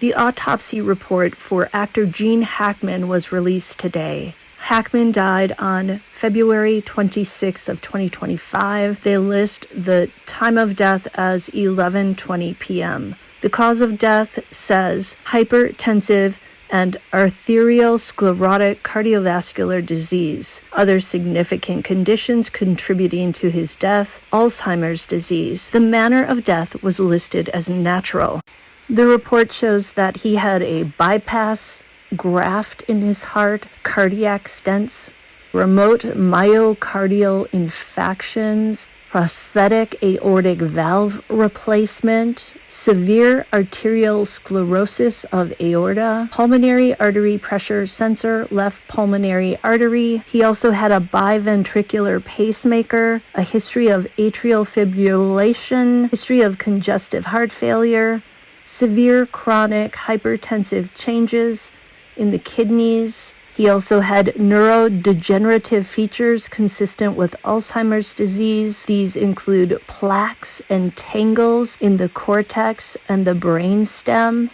The autopsy report for actor Gene Hackman was released today. Hackman died on February 26 of 2025. They list the time of death as 11:20 p.m. The cause of death says hypertensive and arteriosclerotic cardiovascular disease. Other significant conditions contributing to his death, Alzheimer's disease. The manner of death was listed as natural. The report shows that he had a bypass graft in his heart, cardiac stents, remote myocardial infarctions, prosthetic aortic valve replacement, severe arterial sclerosis of aorta, pulmonary artery pressure sensor, left pulmonary artery. He also had a biventricular pacemaker, a history of atrial fibrillation, history of congestive heart failure, severe chronic hypertensive changes in the kidneys. He also had neurodegenerative features consistent with Alzheimer's disease. These include plaques and tangles in the cortex and the brain stem.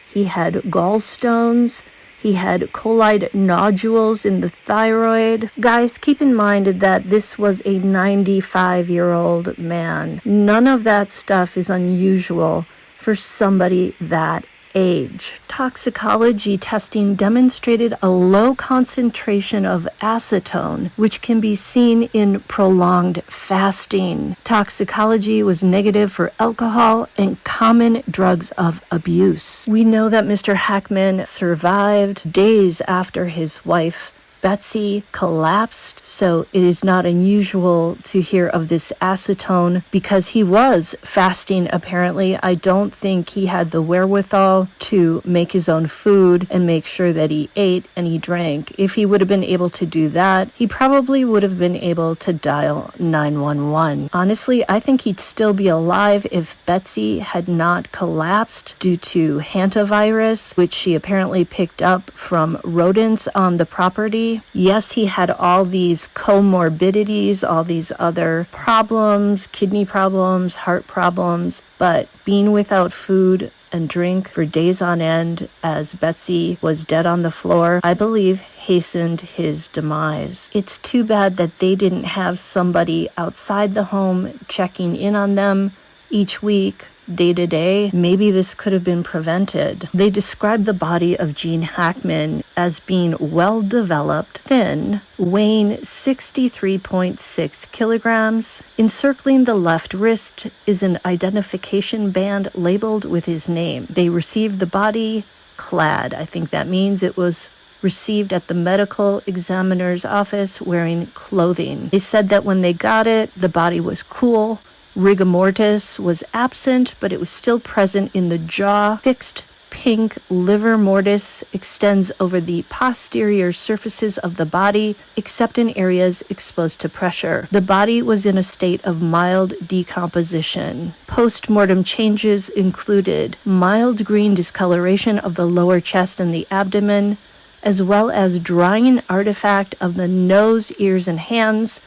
He had gallstones. He had colloid nodules in the thyroid. Guys, keep in mind that this was a 95-year-old man. None of that stuff is unusual for somebody that age. Toxicology testing demonstrated a low concentration of acetone, which can be seen in prolonged fasting. Toxicology was negative for alcohol and common drugs of abuse. We know that Mr. Hackman survived days after his wife Betsy collapsed, so it is not unusual to hear of this acetone because he was fasting apparently. I don't think he had the wherewithal to make his own food and make sure that he ate and he drank. If he would have been able to do that, he probably would have been able to dial 911. Honestly, I think he'd still be alive if Betsy had not collapsed due to hantavirus, which she apparently picked up from rodents on the property. Yes, he had all these comorbidities, all these other problems, kidney problems, heart problems, but being without food and drink for days on end as Betsy was dead on the floor, I believe hastened his demise. It's too bad that they didn't have somebody outside the home checking in on them each week, day to day. Maybe this could have been prevented. They described the body of Gene Hackman as being well-developed, thin, weighing 63.6 kilograms. Encircling the left wrist is an identification band labeled with his name. They received the body clad. I think that means it was received at the medical examiner's office wearing clothing. They said that when they got it, the body was cool. Rigor mortis was absent, but it was still present in the jaw. Fixed pink liver mortis extends over the posterior surfaces of the body, except in areas exposed to pressure. The body was in a state of mild decomposition. Post-mortem changes included mild green discoloration of the lower chest and the abdomen, as well as drying artifact of the nose, ears, and hands,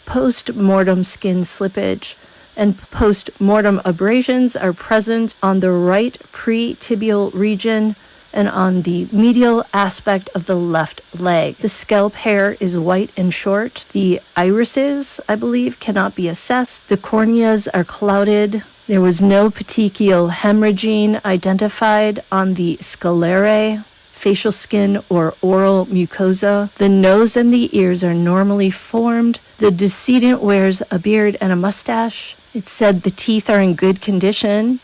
post-mortem skin slippage, and post-mortem abrasions are present on the right pre-tibial region and on the medial aspect of the left leg. The scalp hair is white and short. The irises, I believe, cannot be assessed. The corneas are clouded. There was no petechial hemorrhaging identified on the sclerae, facial skin, or oral mucosa. The nose and the ears are normally formed. The decedent wears a beard and a mustache. It said the teeth are in good condition,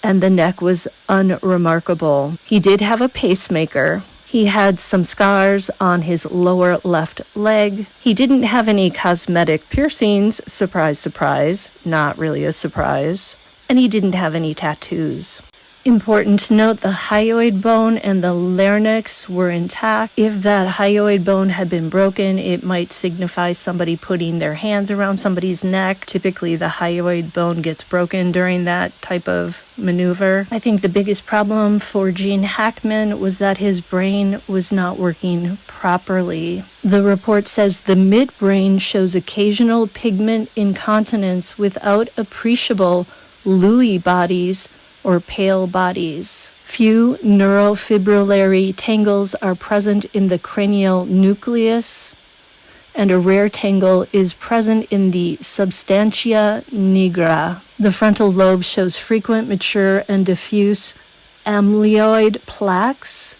and the neck was unremarkable. He did have a pacemaker. He had some scars on his lower left leg. He didn't have any cosmetic piercings. Surprise, surprise. Not really a surprise. And he didn't have any tattoos. Important to note, the hyoid bone and the larynx were intact. If that hyoid bone had been broken, it might signify somebody putting their hands around somebody's neck. Typically, the hyoid bone gets broken during that type of maneuver. I think the biggest problem for Gene Hackman was that his brain was not working properly. The report says the midbrain shows occasional pigment incontinence without appreciable Lewy bodies or pale bodies. Few neurofibrillary tangles are present in the cranial nucleus, and a rare tangle is present in the substantia nigra. The frontal lobe shows frequent, mature, and diffuse amyloid plaques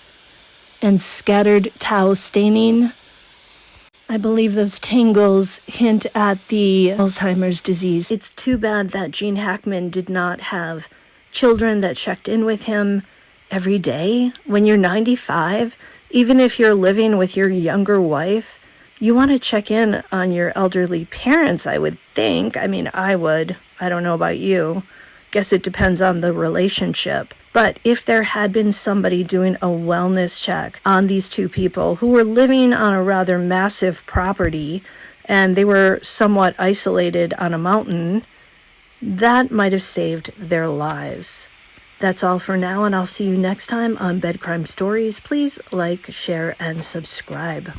and scattered tau staining. I believe those tangles hint at the Alzheimer's disease. It's too bad that Gene Hackman did not have children that checked in with him every day. When you're 95, even if you're living with your younger wife, you want to check in on your elderly parents, I would think. I mean, I would. I don't know about you. Guess it depends on the relationship. But if there had been somebody doing a wellness check on these two people who were living on a rather massive property and they were somewhat isolated on a mountain, that might have saved their lives. That's all for now, and I'll see you next time on Bed Crime Stories. Please like, share, and subscribe.